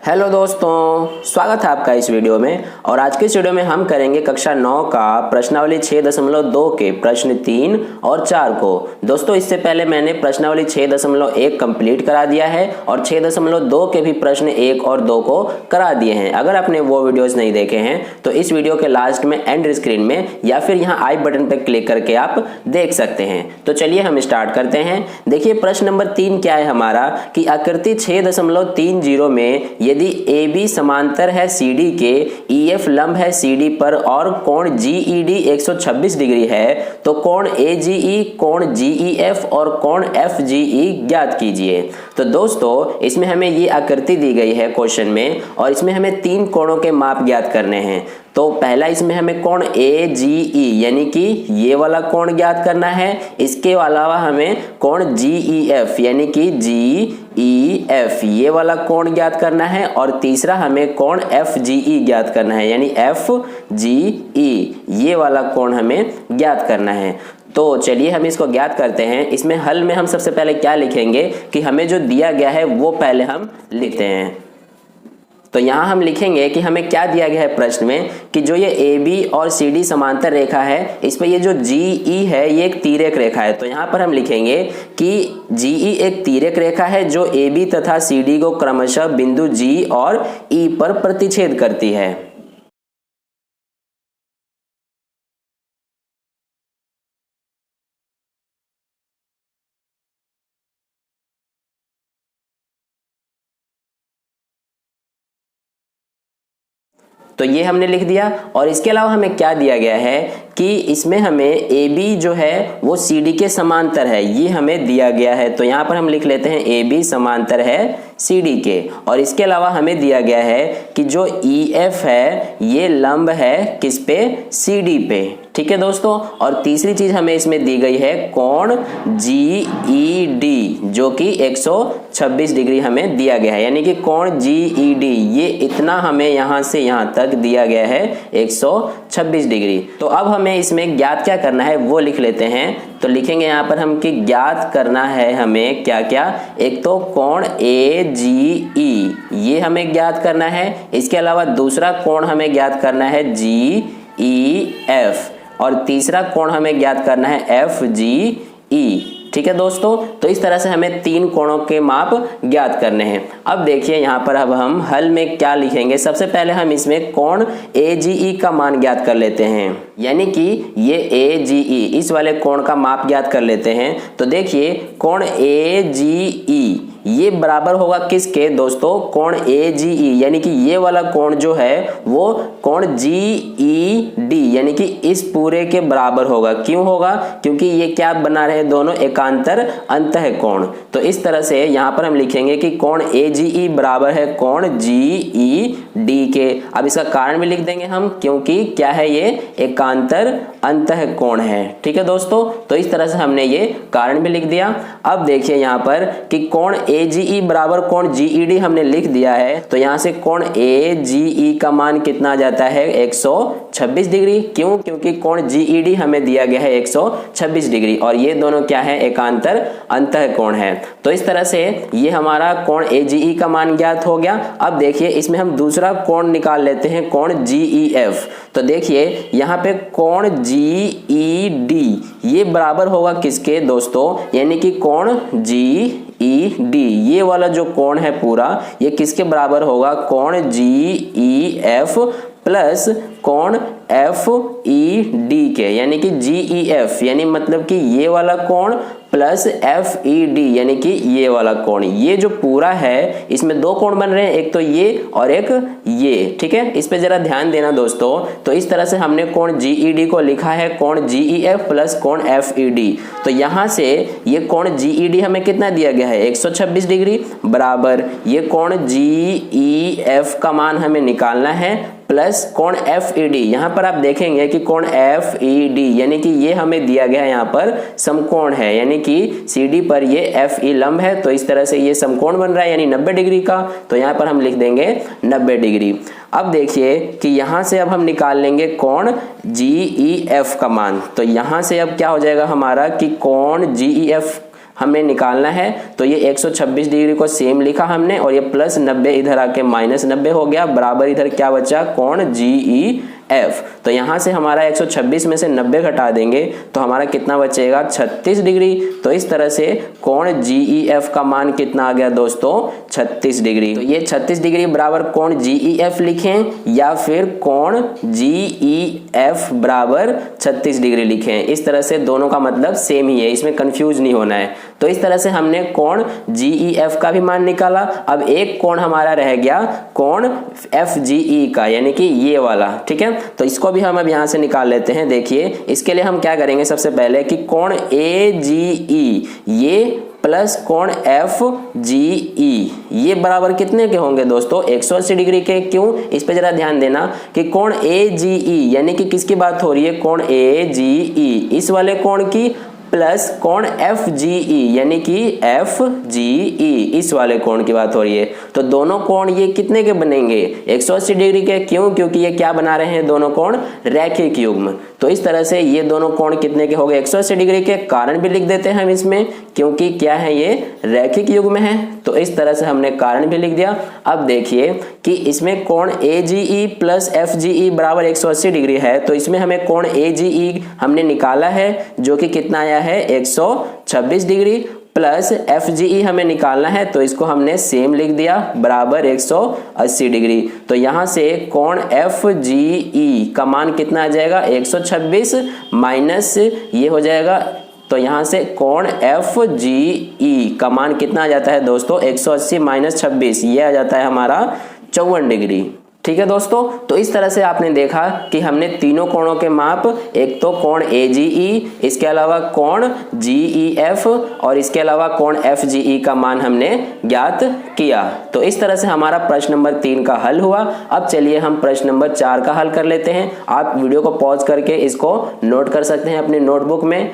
Hello दोस्तों, स्वागत है आपका इस वीडियो में। और आज के इस वीडियो में हम करेंगे कक्षा 9 का प्रश्नावली 6.2 के प्रश्न 3 और 4 को। दोस्तों, इससे पहले मैंने प्रश्नावली 6.1 कंप्लीट करा दिया है और 6.2 के भी प्रश्न 1 और 2 को करा दिए हैं। अगर आपने वो वीडियोस नहीं देखे हैं तो इस वीडियो के लास्ट में एंड स्क्रीन में या फिर यहाँ आई बटन पर क्लिक करके आप देख सकते हैं। तो चलिए हम स्टार्ट करते हैं। देखिए, प्रश्न नंबर 3 क्या है हमारा कि आकृति 6.30 में यदि AB समांतर है CD के, EF लंब है CD पर और कोण GED 126 डिग्री है, तो कोण AGE, कोण GEF और कोण FGE ज्ञात कीजिए। तो दोस्तों, इसमें हमें ये आकृति दी गई है क्वेश्चन में और इसमें हमें 3 कोणों के माप ज्ञात करने हैं। तो पहला इसमें हमें कोण AGE यानी कि ये वाला कोण ज्ञात करना है। इसके अलावा हमें कोण GEF यानी कि GEF ये वाला कोण ज्ञात करना है और तीसरा हमें कोण FGE ज्ञात करना है यानी FGE ये वाला कोण हमें ज्ञात करना है। तो चलिए हम इसको ज्ञात करते हैं। इसमें हल में हम सबसे पहले क्या लिखेंगे कि हमें जो दिया गया है वो पहले हम लिखते हैं। तो यहाँ हम लिखेंगे कि हमें क्या दिया गया है प्रश्न में कि जो ये AB और CD समांतर रेखा है, इस पर ये जो GE है ये एक तिर्यक रेखा है। तो यहाँ पर हम लिखेंगे कि GE एक तिर्यक रेखा है जो AB तथा CD को क्रमशः बिंदु G और E पर प्रतिच्छेद करती है। तो ये हमने लिख दिया। और इसके अलावा हमें क्या दिया गया है कि इसमें हमें AB जो है वो CD के समांतर है, ये हमें दिया गया है। तो यहाँ पर हम लिख लेते हैं AB समांतर है CD के। और इसके अलावा हमें दिया गया है कि जो EF है ये लंब है किस पे, CD पे। ठीक है दोस्तों। और तीसरी चीज हमें इसमें दी गई है कोण GED जो कि 126 डिग्री हमें दिया गया है यानी कि कोण GED ये इतना हमें यहाँ से यहाँ तक दिया गया है 126 डिग्री। तो अब हमें इसमें ज्ञात क्या करना है वो लिख लेते हैं। तो लिखेंगे यहाँ पर हम कि ज्ञात करना है हमें क्या क्या, एक तो कोण AGE ये हमें ज्ञात करना है। इसके अलावा दूसरा कोण हमें ज्ञात करना है GEF और तीसरा कोण हमें ज्ञात करना है FGE। ठीक है दोस्तों। तो इस तरह से हमें 3 कोणों के माप ज्ञात करने हैं। अब देखिए यहाँ पर अब हम हल में क्या लिखेंगे। सबसे पहले हम इसमें कोण AGE का मान ज्ञात कर लेते हैं यानी कि ये AGE इस वाले कोण का माप ज्ञात कर लेते हैं। तो देखिए कोण AGE ये बराबर होगा किसके दोस्तों, कोण AGE यानी कि ये वाला कोण जो है वो कोण GED यानी कि इस पूरे के बराबर होगा। क्यों होगा, क्योंकि ये क्या बना रहे दोनों एकांतर अंतःकोण। तो इस तरह से यहाँ पर हम लिखेंगे कि कोण AGE बराबर है कोण GED के। अब इसका कारण भी लिख देंगे हम क्योंकि क्या है ये एकांतर अंतःकोण है। ठीक है दोस्तों। तो इस तरह से हमने ये कारण भी लिख दिया। अब देखिए यहाँ पर कि कोण AGE बराबर कोण GED हमने लिख दिया है। तो यहाँ से कोण AGE का मान कितना आ जाता है 126 डिग्री। क्यों, क्योंकि कोण GED हमें दिया गया है 126 डिग्री और ये दोनों क्या है एकांतर अंतःकोण है। तो इस तरह से ये हमारा कोण AGE का मान ज्ञात हो गया। अब देखिए इसमें हम दूसरा कोण निकाल लेते हैं कोण GEF। तो देखिए यहाँ पे कोण GED ये बराबर होगा किसके दोस्तों, यानी कि कोण GED ये वाला जो कोण है पूरा ये किसके बराबर होगा, कोण GEF प्लस कोण FED के यानी कि GEF यानी मतलब कि ये वाला कोण प्लस FED यानी कि ये वाला कोण। ये जो पूरा है इसमें 2 कोण बन रहे हैं, एक तो ये और एक ये। ठीक है, इस पे जरा ध्यान देना दोस्तों। तो इस तरह से हमने कोण GED को लिखा है कोण GEF प्लस कोण FED। तो यहाँ से ये कोण GED हमें कितना दिया गया है 126 डिग्री बराबर ये कोण GEF का मान हमें निकालना है प्लस कोण FED। यहाँ पर आप देखेंगे कि कोण FED यानी कि ये हमें दिया गया है यहाँ पर समकोण है यानी कि CD पर ये FE लंब है। तो इस तरह से ये समकोण बन रहा है यानी 90 डिग्री का। तो यहाँ पर हम लिख देंगे 90 डिग्री। अब देखिए कि यहाँ से अब हम निकाल लेंगे कोण GEF का मान। तो यहाँ से अब क्या हो जाएगा हमारा कि कोण GEF हमें निकालना है। तो ये 126 डिग्री को सेम लिखा हमने और ये प्लस 90 इधर आके माइनस 90 हो गया, बराबर इधर क्या बचा, कोण GEF। तो यहां से हमारा 126 में से 90 घटा देंगे तो हमारा कितना बचेगा, 36 डिग्री। तो इस तरह से कोण GEF का मान कितना आ गया दोस्तों, 36 डिग्री। तो ये 36 डिग्री बराबर कोण GEF लिखें या फिर कोण GEF बराबर 36 डिग्री लिखें। इस तरह से दोनों का मतलब सेम ही है, इसमें कंफ्यूज नहीं होना है। तो इस तरह से हमने कोण GEF का भी मान निकाला। अब एक कोण हमारा रह गया कोण FGE का, यानी कि ये वाला, ठीक है। तो इसको भी हम अब यहां से निकाल लेते हैं। देखिए इसके लिए हम क्या करेंगे, सबसे पहले कि कोण AGE ये प्लस कोण FGE ये बराबर कितने के होंगे दोस्तों, 180 डिग्री के। क्यों, इस पे जरा ध्यान देना कि कोण AGE यानी कि किसकी बात हो रही है, कोण AGE इस वाले कोण की, प्लस कोण FGE यानी कि FGE इस वाले कोण की बात हो रही है। तो दोनों कोण ये कितने के बनेंगे, 180 डिग्री के। क्यों, क्योंकि ये क्या बना रहे हैं, दोनों कोण रैखिक युग्म। तो इस तरह से ये दोनों कोण कितने के हो गए, 180 डिग्री के। कारण भी लिख देते हैं हम इसमें, क्योंकि क्या है, ये रैखिक युग्म है। तो इस तरह से हमने कारण भी लिख दिया। अब देखिए कि इसमें कोण AGE प्लस FGE बराबर 180 डिग्री है। तो इसमें हमें कोण AGE हमने निकाला है जो कि कितना आया है, 126 डिग्री, प्लस FGE हमें निकालना है। तो इसको हमने सेम लिख दिया, बराबर 180 डिग्री। तो यहां से कोण FGE का मान कितना आ जाएगा, 126 माइनस ये हो जाएगा। तो यहां से कोण FGE का मान कितना आ जाता है दोस्तों, 180 माइनस 26 ये आ जाता है हमारा 54 डिग्री। ठीक है दोस्तों, तो इस तरह से आपने देखा कि हमने तीनों कोणों के माप, एक तो कोण AGE, इसके अलावा कोण GEF और इसके अलावा कोण FGE का मान हमने ज्ञात किया। तो इस तरह से हमारा प्रश्न नंबर 3 का हल हुआ। अब चलिए हम प्रश्न नंबर 4 का हल कर लेते हैं। आप वीडियो को पॉज करके इसको नोट कर सकते हैं अपने नोटबुक में।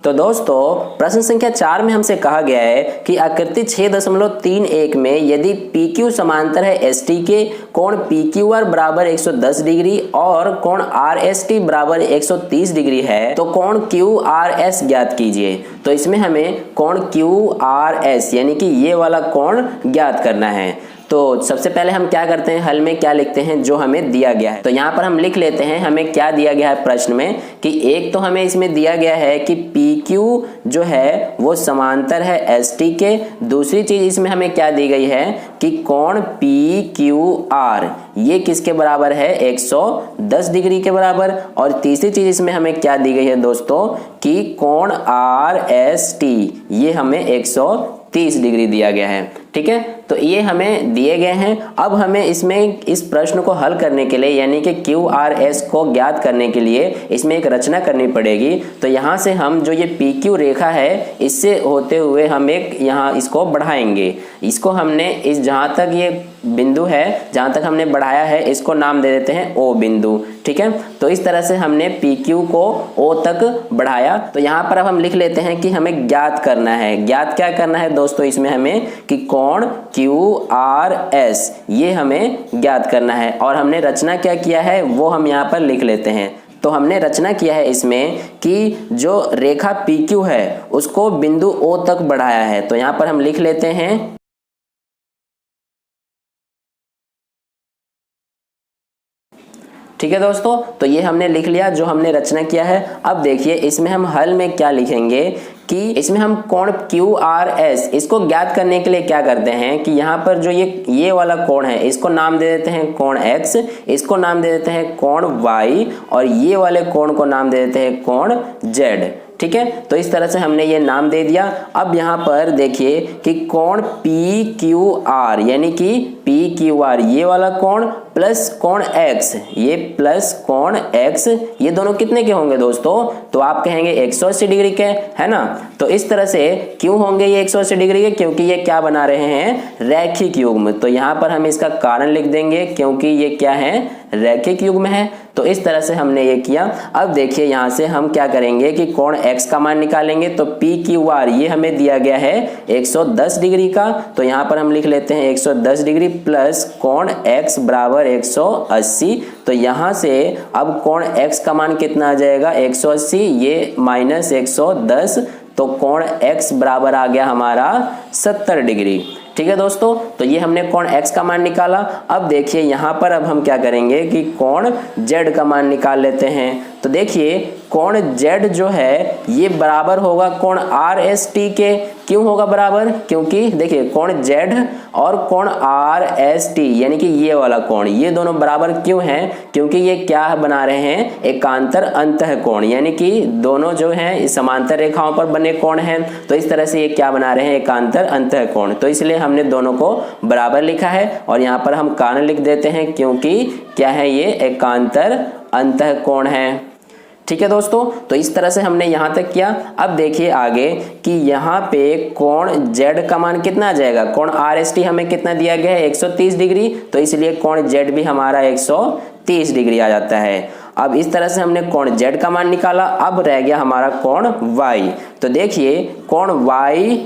तो दोस्तों प्रश्न संख्या 4 में हमसे कहा गया है कि आकृति 6.31 में यदि PQ समांतर है ST के, कोण PQR बराबर 110 डिग्री और कोण RST बराबर 130 डिग्री है, तो कोण QRS ज्ञात कीजिए। तो इसमें हमें कोण QRS यानी कि ये वाला कोण ज्ञात करना है। तो सबसे पहले हम क्या करते हैं, हल में क्या लिखते हैं, जो हमें दिया गया है। तो यहाँ पर हम लिख लेते हैं हमें क्या दिया गया है प्रश्न में, कि एक तो हमें इसमें दिया गया है कि PQ जो है वो समांतर है ST के। दूसरी चीज इसमें हमें क्या दी गई है कि कोण PQR ये किसके बराबर है, 110 डिग्री के बराबर। और तीसरी चीज इसमें हमें क्या दी गई है दोस्तों, कि कोण RST ये हमें 130 डिग्री दिया गया है। ठीक है, तो ये हमें दिए गए हैं। अब हमें इसमें इस प्रश्न को हल करने के लिए यानी कि QRS को ज्ञात करने के लिए इसमें एक रचना करनी पड़ेगी। तो यहाँ से हम जो ये PQ रेखा है इससे होते हुए हम एक यहाँ इसको बढ़ाएंगे। इसको हमने इस जहाँ तक ये बिंदु है जहाँ तक हमने बढ़ाया है इसको नाम दे देते हैं O बिंदु। ठीक है, तो इस तरह से हमने PQ को O तक बढ़ाया। तो यहाँ पर अब हम लिख लेते हैं कि हमें ज्ञात करना है। ज्ञात क्या करना है दोस्तों, इसमें हमें कि कोण QRS ये हमें ज्ञात करना है। और हमने रचना क्या किया है वो हम यहाँ पर लिख लेते हैं। तो हमने रचना किया है इसमें कि जो रेखा PQ है उसको बिंदु O तक बढ़ाया है। तो यहाँ पर हम लिख लेते हैं ठीक है दोस्तों, तो ये हमने लिख लिया जो हमने रचना किया है। अब देखिए इसमें हम हल में क्या लिखेंगे कि इसमें हम कोण QRS इसको ज्ञात करने के लिए क्या करते हैं कि यहाँ पर जो ये वाला कोण है इसको नाम दे देते हैं कोण X, इसको नाम दे देते हैं कोण Y और ये वाले कोण को नाम दे देते हैं कोण Z। ठीक है, तो इस तरह से हमने ये नाम दे दिया। अब यहाँ पर देखिए कि कोण PQR यानी कि PQR ये वाला कोण प्लस कोण X ये प्लस कोण X ये दोनों कितने के होंगे दोस्तों, तो आप कहेंगे 180 डिग्री के, है ना। तो इस तरह से क्यों होंगे ये 180 डिग्री के, क्योंकि ये क्या बना रहे हैं, रैखिक युग्म। तो यहाँ पर हम इसका कारण लिख देंगे क्योंकि ये क्या है, रैखिक युग्म है। तो इस तरह से हमने ये किया। अब देखिए यहाँ से हम क्या करेंगे कि कोण X का मान निकालेंगे। तो PQR ये हमें दिया गया है 110 डिग्री का। तो यहाँ पर हम लिख लेते हैं 110 डिग्री प्लस कोण X बराबर 180। तो यहाँ से अब कोण X का मान कितना आ जाएगा, 180 ये माइनस 110। तो कोण x बराबर आ गया हमारा 70 डिग्री। ठीक है दोस्तों, तो ये हमने कोण x का मान निकाला। अब देखिए यहाँ पर अब हम क्या करेंगे कि कोण z का मान निकाल लेते हैं। तो देखिए कोण z जो है ये बराबर होगा कोण RST के। क्यों होगा बराबर? क्योंकि देखिए कोण z और कोण RST यानी कि ये वाला कोण, ये दोनों बराबर क्यों हैं? क्योंकि ये क्या बना रहे हैं? एकांतर अंतःकोण, यानी कि दोनों जो हैं समांतर रेखाओं पर बने कोण हैं। तो इस तरह से ये क्या बना रहे हैं? एकांतर अंतःकोण। तो इसलिए हमने दोनों को बराबर लिखा है और यहाँ पर हम कारण लिख देते हैं क्योंकि क्या है? ये एकांतर अंतःकोण है। ठीक है दोस्तों, तो इस तरह से हमने यहाँ तक किया। अब देखिए आगे कि यहाँ पे कोण z का मान कितना आ जाएगा? कोण RST हमें कितना दिया गया है? 130 डिग्री। तो इसलिए कोण z भी हमारा 130 डिग्री आ जाता है। अब इस तरह से हमने कोण z का मान निकाला। अब रह गया हमारा कोण y। तो देखिए कोण y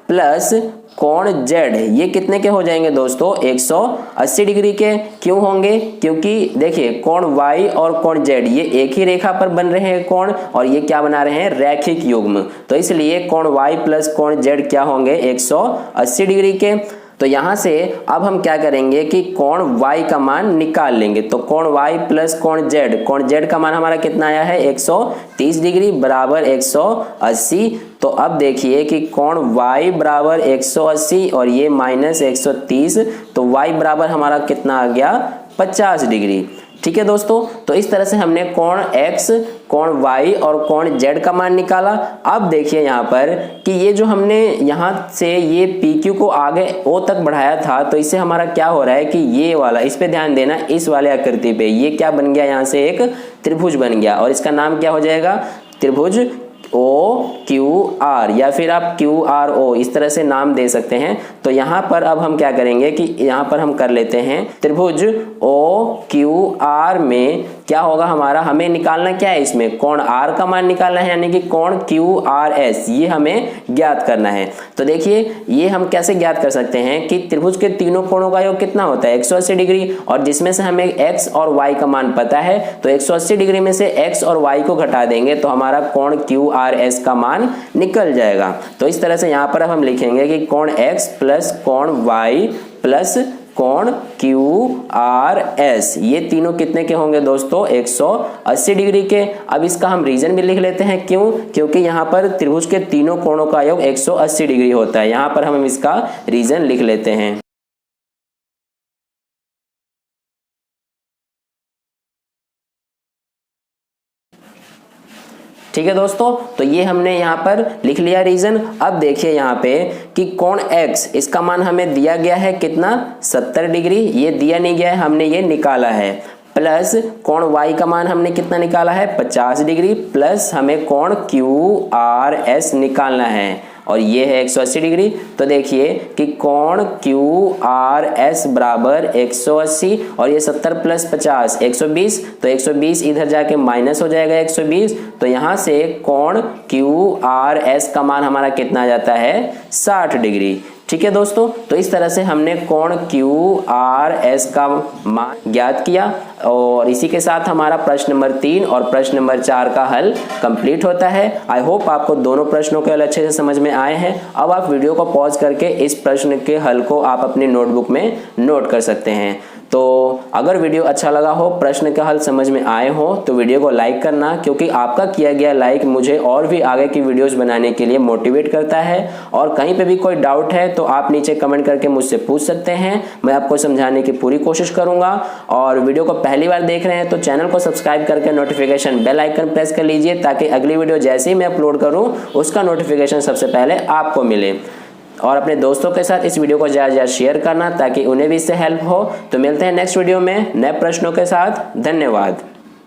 प्लस कोण z ये कितने के हो जाएंगे दोस्तों? 180 डिग्री के। क्यों होंगे? क्योंकि देखिए कोण y और कोण z ये एक ही रेखा पर बन रहे हैं कोण, और ये क्या बना रहे हैं? रैखिक युग्म। तो इसलिए कोण y प्लस कोण z क्या होंगे? 180 डिग्री के। तो यहाँ से अब हम क्या करेंगे कि कोण y का मान निकाल लेंगे। तो कोण y प्लस कोण z का मान हमारा कितना आया है? 130 डिग्री बराबर 180। तो अब देखिए कि कोण y बराबर 180 और ये माइनस 130, तो y बराबर हमारा कितना आ गया? 50 डिग्री। ठीक है दोस्तों, तो इस तरह से हमने कोण x, कोण y और कोण z का मान निकाला। अब देखिए यहाँ पर कि ये जो हमने यहाँ से ये PQ को आगे O तक बढ़ाया था, तो इससे हमारा क्या हो रहा है कि ये वाला, इस पे ध्यान देना, इस वाले आकृति पे ये क्या बन गया? यहाँ से एक त्रिभुज बन गया और इसका नाम क्या हो जाएगा? त्रिभुज OQR या फिर आप QRO इस तरह से नाम दे सकते हैं। तो यहाँ पर अब हम क्या करेंगे कि यहाँ पर हम कर लेते हैं त्रिभुज OQR में क्या होगा हमारा? हमें निकालना क्या है? इसमें कोण R का मान निकालना है, यानी कि कोण QRS ये हमें ज्ञात करना है। तो देखिए ये हम कैसे ज्ञात कर सकते हैं कि त्रिभुज के तीनों कोणों का योग कितना होता है? 180 डिग्री, और जिसमें से हमें x और y का मान पता है, तो 180 डिग्री में से x और y को घटा देंगे तो हमारा कोण QRS का मान निकल जाएगा। तो इस तरह से यहाँ पर अब हम लिखेंगे कि कोण x प्लस कोण y प्लस कोण QRS ये तीनों कितने के होंगे दोस्तों? 180 डिग्री के। अब इसका हम रीजन भी लिख लेते हैं। क्यों? क्योंकि यहाँ पर त्रिभुज के तीनों कोणों का योग 180 डिग्री होता है। यहाँ पर हम इसका रीजन लिख लेते हैं। ठीक है दोस्तों, तो ये हमने यहाँ पर लिख लिया रीजन। अब देखिए यहाँ पे कि कोण x इसका मान हमें दिया गया है कितना? 70 डिग्री। ये दिया नहीं गया है, हमने ये निकाला है। प्लस कोण y का मान हमने कितना निकाला है? 50 डिग्री। प्लस हमें कोण QRS निकालना है और ये है 180 डिग्री। तो देखिए कि कोण QRS बराबर 180 और ये 70 प्लस 50 120, तो 120 इधर जाके माइनस हो जाएगा 120। तो यहाँ से कोण QRS का मान हमारा कितना आ जाता है? 60 डिग्री। ठीक है दोस्तों, तो इस तरह से हमने कोण QRS का मान ज्ञात किया और इसी के साथ हमारा प्रश्न नंबर 3 और प्रश्न नंबर 4 का हल कंप्लीट होता है। आई होप आपको दोनों प्रश्नों के हल अच्छे से समझ में आए हैं। अब आप वीडियो को पॉज करके इस प्रश्न के हल को आप अपनी नोटबुक में नोट कर सकते हैं। तो अगर वीडियो अच्छा लगा हो, प्रश्न का हल समझ में आए हो, तो वीडियो को लाइक करना, क्योंकि आपका किया गया लाइक मुझे और भी आगे की वीडियोस बनाने के लिए मोटिवेट करता है। और कहीं पे भी कोई डाउट है तो आप नीचे कमेंट करके मुझसे पूछ सकते हैं, मैं आपको समझाने की पूरी कोशिश करूंगा। और वीडियो को पहली बार देख रहे हैं तो चैनल को सब्सक्राइब करके नोटिफिकेशन बेल आइकन प्रेस कर लीजिए, ताकि अगली वीडियो जैसे ही मैं अपलोड करूँ उसका नोटिफिकेशन सबसे पहले आपको मिले। और अपने दोस्तों के साथ इस वीडियो को ज़्यादा शेयर करना, ताकि उन्हें भी इससे हेल्प हो। तो मिलते हैं नेक्स्ट वीडियो में नए प्रश्नों के साथ। धन्यवाद।